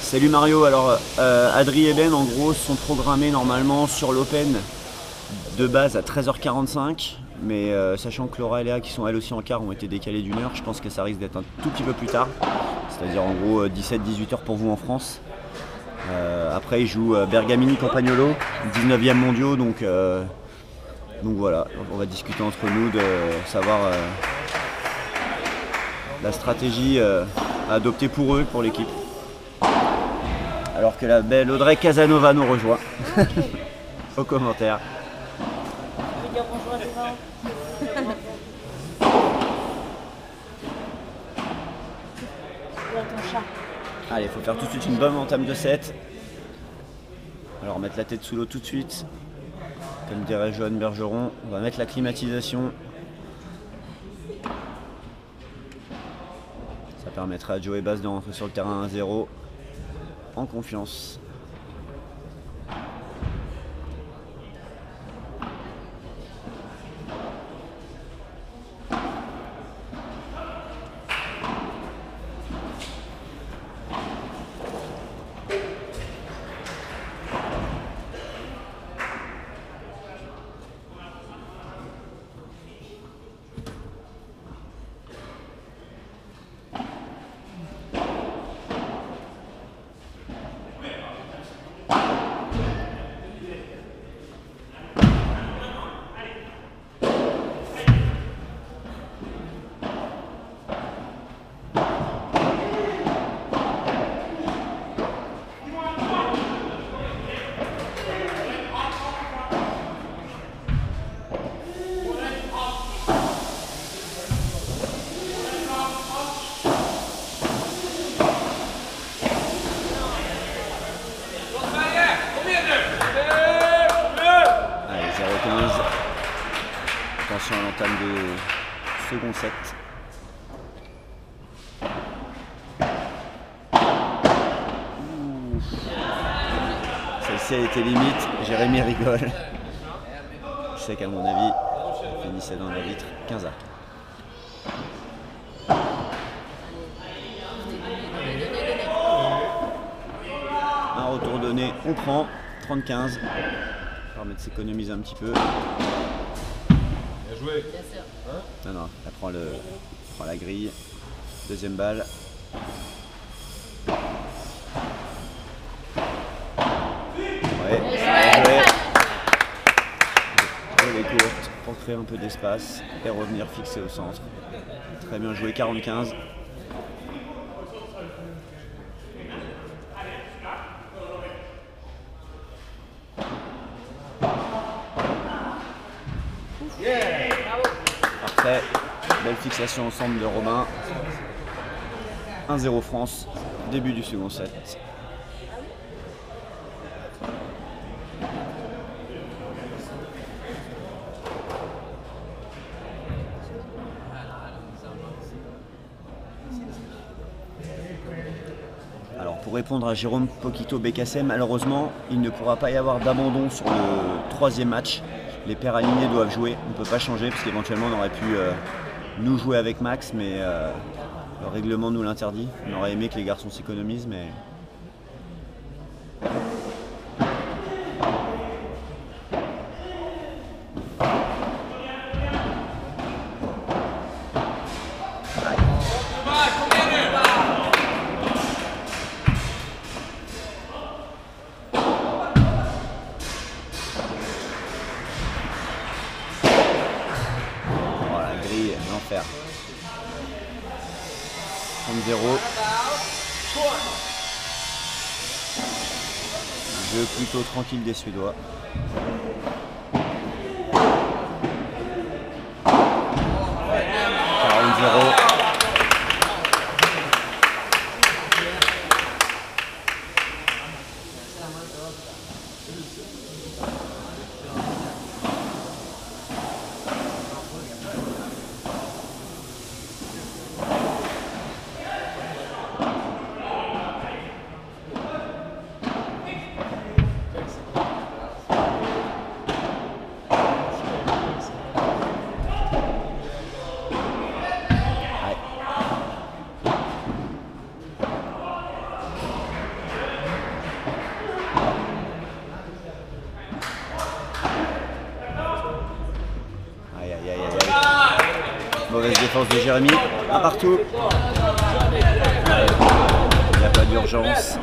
Salut Mario, alors Adri et Ben en gros sont programmés normalement sur l'Open de base à 13h45, mais sachant que Laura et Léa qui sont elles aussi en quart ont été décalées d'1 heure, je pense que ça risque d'être un tout petit peu plus tard, c'est-à-dire en gros 17-18h pour vous en France. Après ils jouent Bergamini Campagnolo, 19e mondiaux, donc voilà, on va discuter entre nous de savoir la stratégie à adopter pour eux, pour l'équipe. Alors que la belle Audrey Casanova nous rejoint. Okay. Au commentaire. Je vais dire bonjour à tes parents. Ton chat. Allez, il faut faire tout de suite une bonne entame de set. Alors mettre la tête sous l'eau tout de suite. Comme dirait Joanne Bergeron, on va mettre la climatisation. Ça permettra à Joe et Bas de rentrer sur le terrain 1-0. En confiance. Attention à l'entame de second set. Celle-ci a été limite, Jérémy rigole. Je sais qu'à mon avis, il finissait dans la vitre 15 A. Un retour donné, on prend 30-15. Ça permet de s'économiser un petit peu. Bien joué. Non, elle prend la grille. Deuxième balle. Ouais, bien joué. Elle est courte pour créer un peu d'espace et revenir fixé au centre. Très bien joué, 40-15. Parfait, belle fixation ensemble de Robin. 1-0 France, début du second set. pour répondre à Jérôme Poquito Bécassé, malheureusement, il ne pourra pas y avoir d'abandon sur le 3e match. Les paires alignées doivent jouer. On ne peut pas changer parce qu'éventuellement on aurait pu nous jouer avec Max, mais le règlement nous l'interdit. On aurait aimé que les garçons s'économisent, mais... L'enfer. 30-0. Jeu plutôt tranquille des Suédois. 40-0. Mauvaise défense de Jérémy, un partout. Il n'y a pas d'urgence.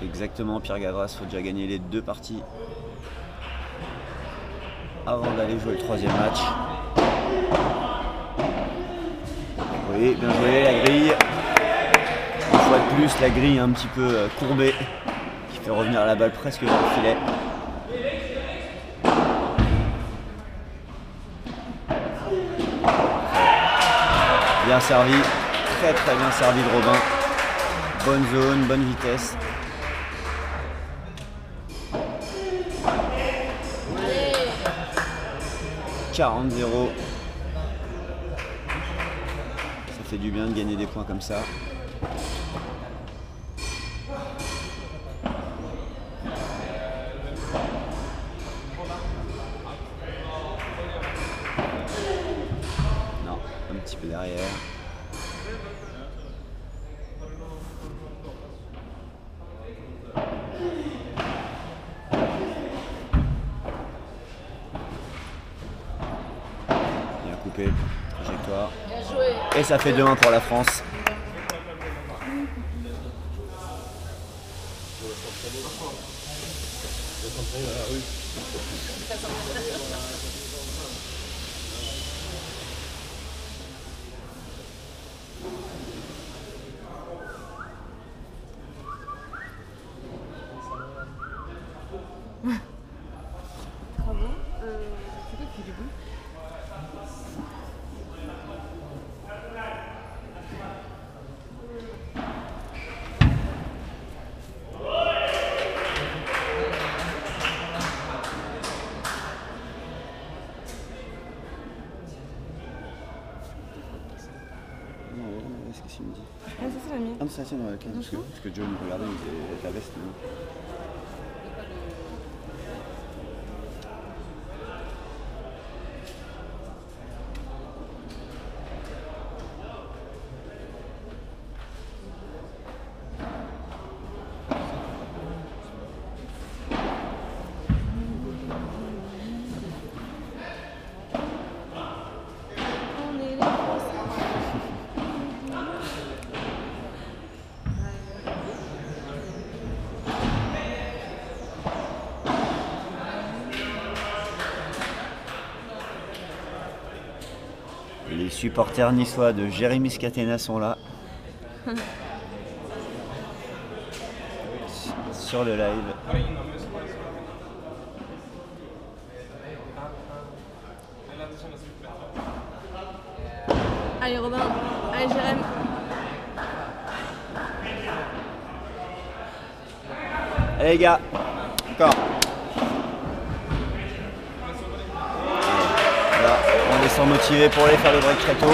Exactement, Pierre Gavras, il faut déjà gagner les 2 parties avant d'aller jouer le 3e match. Oui, bien joué, la grille. Une fois de plus, la grille un petit peu courbée, qui fait revenir la balle presque dans le filet. Bien servi, très bien servi de Robin. Bonne zone, bonne vitesse. « 40-0 ». Ça fait du bien de gagner des points comme ça. Non, un petit peu derrière. Coupé, trajectoire. Et ça fait 2-1 pour la France. Bravo. C'est quoi qui fait du bruit? Qu'est-ce qu'il me dit? Ah, ça, c'est la mienne. Ah, c'est la sienne, ok. Parce que Joe me regardait, il était avec la veste. Non. Les supporters niçois de Jérémy Scatena sont là. Sur le live. Allez Robin, allez Jérémy. Allez les gars, encore. Voilà, on sont motivés pour aller faire le break très tôt.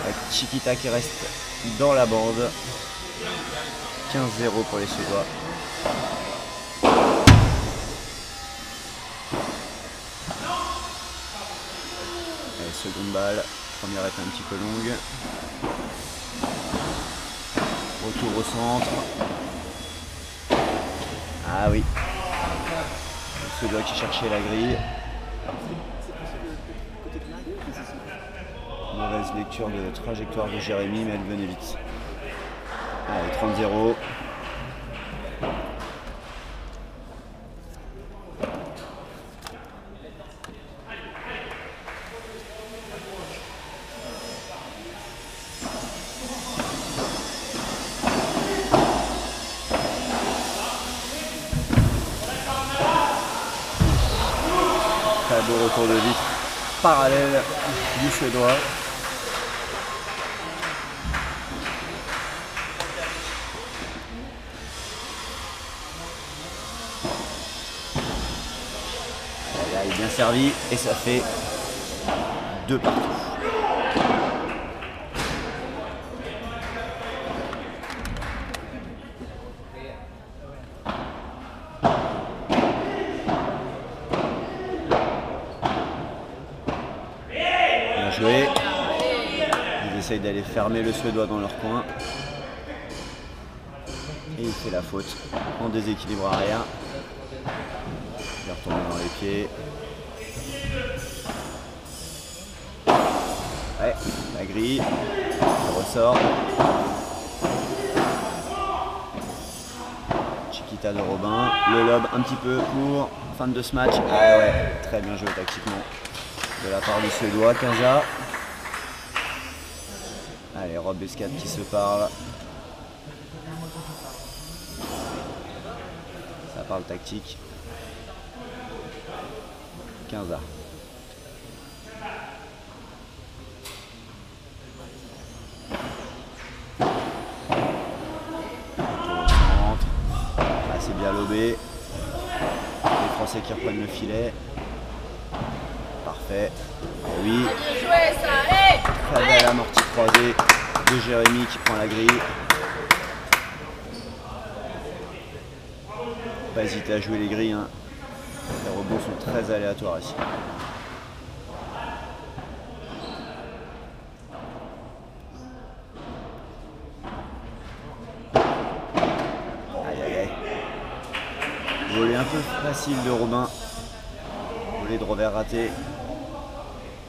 Avec Chiquita qui reste dans la bande. 15-0 pour les Suédois. Allez, seconde balle. Première est un petit peu longue. Retour au centre. Ah oui. Le Suédois qui cherchait la grille. Mauvaise lecture de trajectoire de Jérémy, mais elle venait vite. Allez, 30-0. Très beau retour de vitre parallèle du Suédois. Là, il est bien servi et ça fait 2 partout. Joué. Ils essayent d'aller fermer le Suédois dans leur coin. Et il fait la faute en déséquilibre arrière. Il est retourné dans les pieds. Ouais, la grille. Ça ressort. Chiquita de Robin. Le lob un petit peu court. Fin de ce match. Ah ouais, très bien joué tactiquement. De la part du Suédois, 15A. Allez, Rob Escade qui se parle. Ça parle tactique. 15A. Ah, c'est bien lobé. Les Français qui reprennent le filet. Parfait. Et oui. Très belle amortie croisée de Jérémy qui prend la grille. Pas hésiter à jouer les grilles. Hein. Les rebonds sont très aléatoires ici. Aïe aïe aïe. Volet un peu facile de Robin. Volet de revers raté.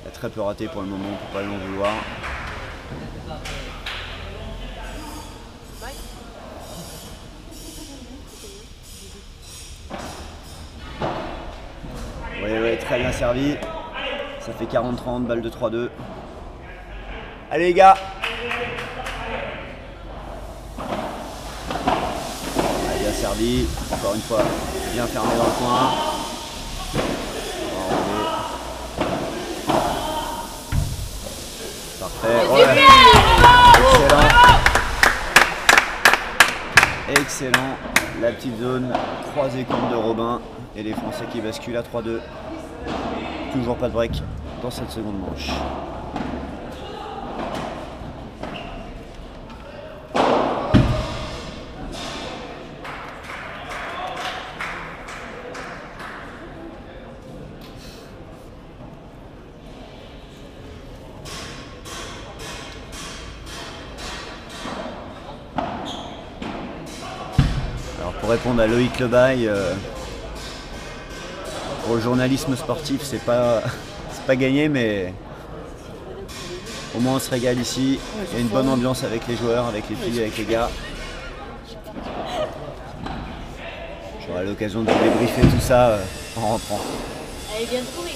Il a très peu raté pour le moment, on ne peut pas l'en vouloir. Oui, très bien servi. Ça fait 40-30, balle de 3-2. Allez les gars. Ah, bien servi. Encore une fois, bien fermé dans le coin. Parfait. Ouais. Excellent. Excellent. La petite zone croisée contre de Robin. Et les Français qui basculent à 3-2. Toujours pas de break dans cette seconde manche. Alors pour répondre à Loïc Lebaille, pour le journalisme sportif, c'est pas gagné, mais au moins on se régale ici. Il y a une bonne ambiance avec les joueurs, avec les filles, avec les gars. J'aurai l'occasion de débriefer tout ça en rentrant. Elle est bien trouvée.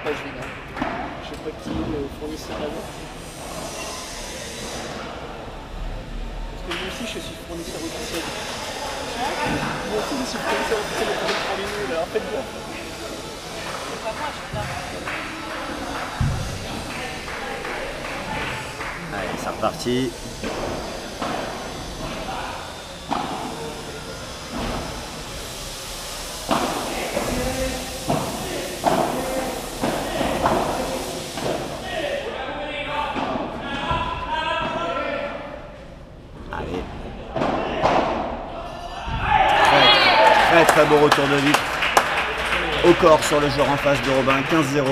Pas génial. Je sais pas qui le fournisseur là. aussi, je suis fournisseur officiel. Moi aussi, je suis fournisseur officiel de produits pour les nuls, alors faites gaffe. C'est pas moi, je suis là. Allez, c'est reparti. Allez. Très beau retour de vite. Au corps sur le joueur en face de Robin, 15-0.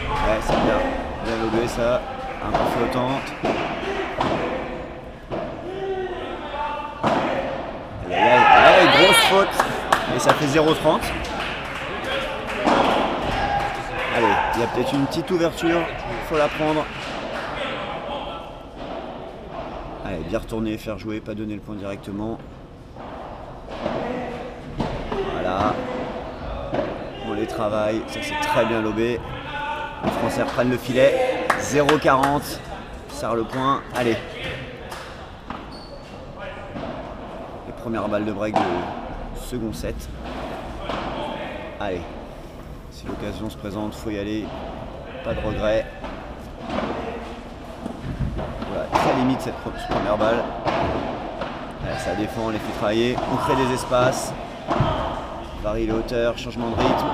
Ouais, c'est bien. Bien lobé ça. Un peu flottante. Grosse faute. Et ça fait 0,30. Allez, il y a peut-être une petite ouverture. Il faut la prendre. Allez, bien retourner, faire jouer, pas donner le point directement. Voilà. On les travaille. Ça c'est très bien lobé. Les Français reprennent le filet. 0,40. Serre le point. Allez. Les premières balles de break de second set. Allez. Si l'occasion se présente, faut y aller. Pas de regret. Voilà, très limite cette première balle. Allez, ça défend, on les fait travailler. On crée des espaces. Varie les hauteurs, changement de rythme.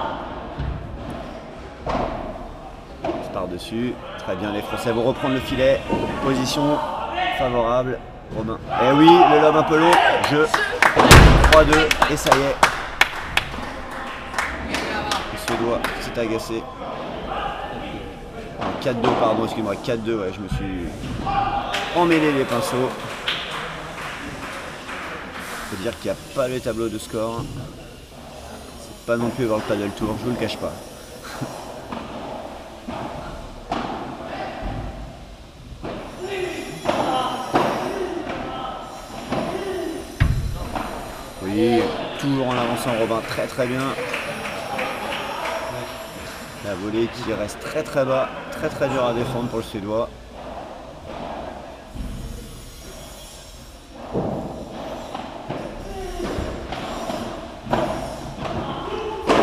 Par-dessus. Très bien, les Français vont reprendre le filet. Position favorable. Robin. Et oui, le lob un peu long. Jeu. 3-2. Et ça y est. Le Suédois s'est agacé. 4-2, pardon, excuse-moi. 4-2, ouais, je me suis emmêlé les pinceaux. Faut dire qu'il n'y a pas le tableau de score. C'est pas non plus voir le paddle tour, je vous le cache pas. Oui, toujours en avançant Robin, très bien. La volée qui reste très bas, très dur à défendre pour le Suédois.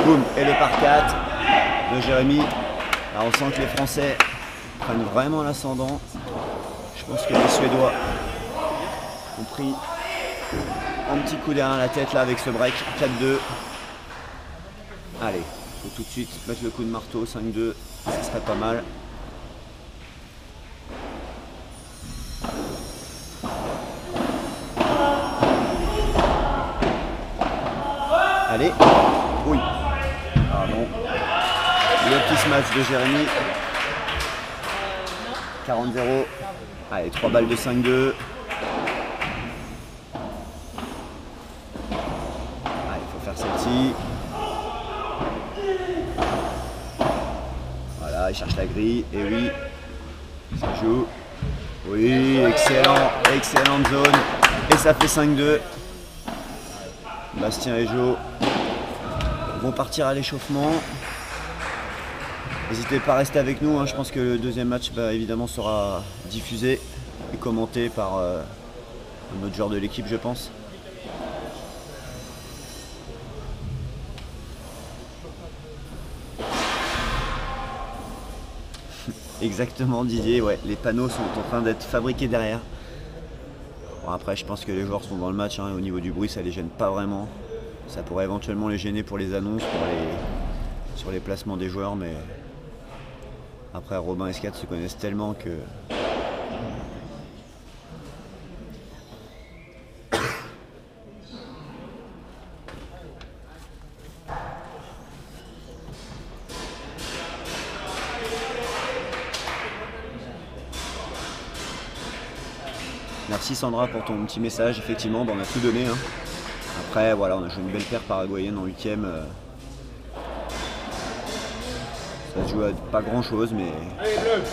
Boum, et le par 4 de Jérémy. Là on sent que les Français prennent vraiment l'ascendant. Je pense que les Suédois ont pris un petit coup derrière la tête là avec ce break. 4-2. Allez, faut tout de suite mettre le coup de marteau. 5-2, ça serait pas mal. Allez. Oui. Pardon. Le petit smash de Jérémy. 40-0. Allez, 3 balles de 5-2. Celle-ci. Voilà, il cherche la grille. Et oui, ça joue. Oui, excellente zone. Et ça fait 5-2. Bastien et Jo vont partir à l'échauffement. N'hésitez pas à rester avec nous, hein. Je pense que le deuxième match évidemment sera diffusé et commenté par un autre joueur de l'équipe, je pense. Exactement, Didier, ouais, les panneaux sont en train d'être fabriqués derrière. Bon, après, je pense que les joueurs sont dans le match, hein, au niveau du bruit, ça les gêne pas vraiment. Ça pourrait éventuellement les gêner pour les annonces, sur les placements des joueurs, mais après, Robin et Scat se connaissent tellement que... Merci Sandra pour ton petit message, effectivement, on a tout donné. Hein. Après, voilà, on a joué une belle paire paraguayenne en 8ème. Ça se joue à pas grand chose, mais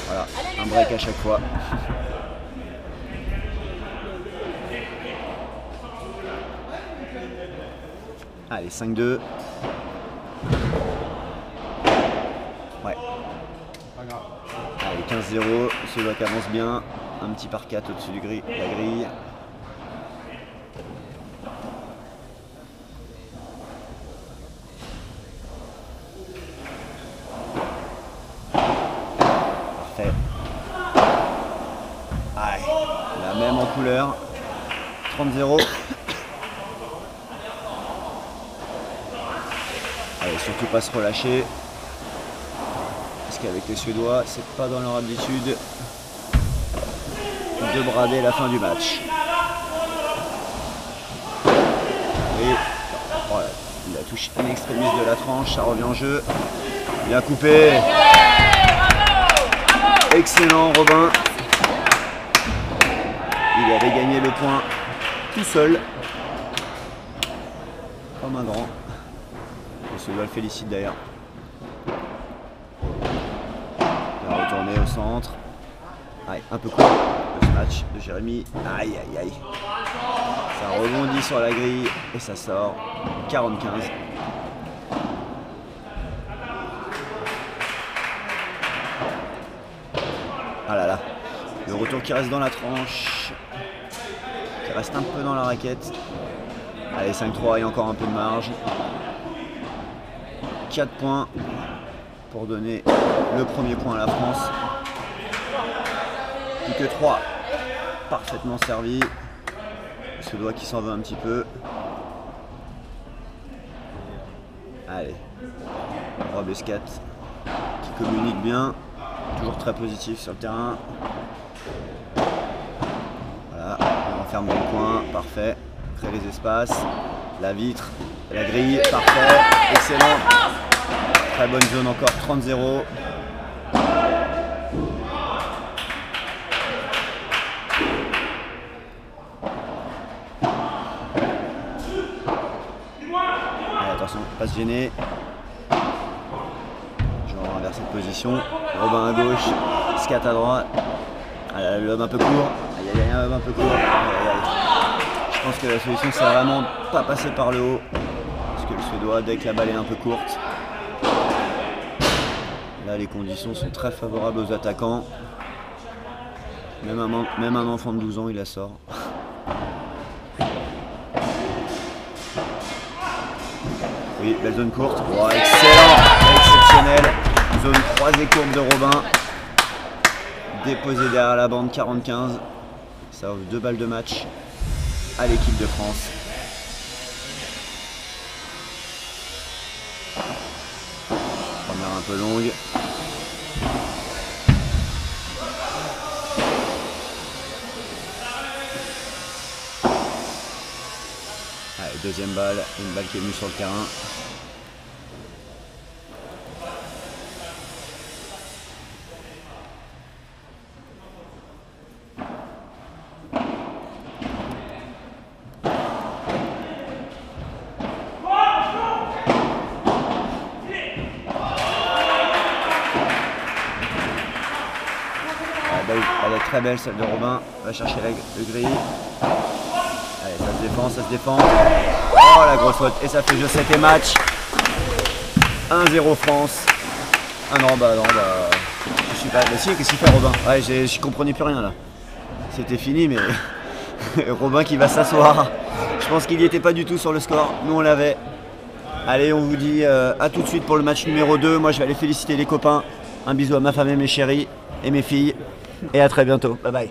voilà, un break à chaque fois. Allez, 5-2. Ouais. Allez, 15-0. Celui-là qui avance bien. Un petit par 4 au-dessus du la grille. Parfait. Allez, la même en couleur. 30-0. Allez, surtout pas se relâcher. Parce qu'avec les Suédois, c'est pas dans leur habitude de brader la fin du match. Et voilà, il a touché un extrémiste de la tranche, ça revient en jeu. Bien coupé. Excellent Robin. Il avait gagné le point tout seul. Comme un grand. Le Suédois le félicite d'ailleurs. Il va retourner au centre. Allez, un peu court ce match de Jérémy. Aïe aïe aïe. Ça rebondit sur la grille et ça sort 40-15. Ah là là. Le retour qui reste dans la tranche. Qui reste un peu dans la raquette. Allez, 5-3, il y a encore un peu de marge. 4 points pour donner le premier point à la France. Plus que 3. Parfaitement servi. Ce doigt qui s'en va un petit peu. Allez. Rob Escat qui communique bien. Toujours très positif sur le terrain. Voilà. On enferme dans le coin. Parfait. Crée les espaces. La vitre. La grille. Parfait. Excellent. Très bonne zone encore. 30-0. Attention, pas se gêner. Je vais renverser de position. Robin à gauche, Scat à droite. L'homme un peu court. Aïe aïe aïe, un homme un peu court. Aïe, aïe, aïe. Je pense que la solution c'est vraiment pas passer par le haut. Parce que le Suédois, dès que la balle est un peu courte. Là les conditions sont très favorables aux attaquants. Même un enfant de 12 ans il la sort. Oui, belle zone courte. Oh, excellent, exceptionnel. Zone croisée courbe de Robin. Déposé derrière la bande, 40-15. Ça offre 2 balles de match à l'équipe de France. Première un peu longue. Allez, deuxième balle, une balle qui est venue sur le terrain. Elle est très belle celle de Robin. Va chercher le grille. Allez, ça se défend, ça se défend. Oh la grosse faute. Et ça fait jeu 7 et match. 1-0 France. Ah non, bah. Je suis pas. Bah si, qu'est-ce qu'il fait Robin? Ouais, je comprenais plus rien là. C'était fini, mais. Robin qui va s'asseoir. Je pense qu'il n'y était pas du tout sur le score. Nous on l'avait. Allez, on vous dit à tout de suite pour le match numéro 2. Moi je vais aller féliciter les copains. Un bisou à ma femme et mes chéris et mes filles. Et à très bientôt. Bye bye.